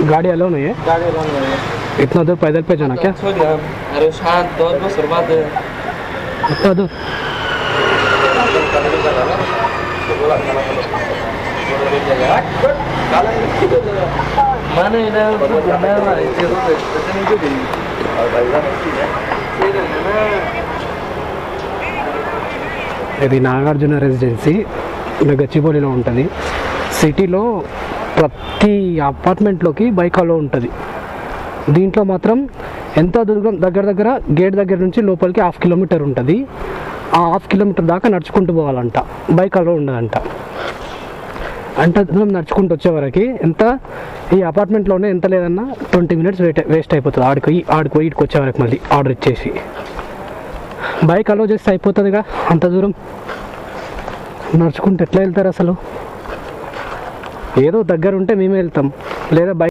गाड़ी अलाउ नहीं है? गाड़ी अलाउ नहीं है। इतना दूर पैदल पे जाना क्या? छोड़ दिया, अरे शांत 2 बजे बाद इतना दूर माने ना ఇది నాగార్జున రెసిడెన్సీ గచ్చిబౌలిలో ఉంటుంది. సిటీలో ప్రతి అపార్ట్మెంట్లోకి బైక్ అలో ఉంటుంది. దీంట్లో మాత్రం ఎంత దూరం దగ్గర గేట్ దగ్గర నుంచి లోపలికి 1/2 కిలోమీటర్ ఉంటుంది. ఆ 1/2 కిలోమీటర్ దాకా నడుచుకుంటూ పోవాలంట, బైక్ అలో ఉండదంట. అంత దూరం నడుచుకుంటూ వచ్చేవరకు ఎంత ఈ అపార్ట్మెంట్లోనే ఎంత లేదన్నా 20 మినిట్స్ వేస్ట్ అయిపోతుంది. ఆడికి ఇటుకు వచ్చేవరకు మళ్ళీ ఆర్డర్ ఇచ్చేసి బైక్ అలో చేస్తే అయిపోతుందిగా. అంత దూరం నడుచుకుంటూ ఎట్లా వెళ్తారు అసలు? ఏదో దగ్గర ఉంటే మేమే వెళ్తాం, లేదా బైక్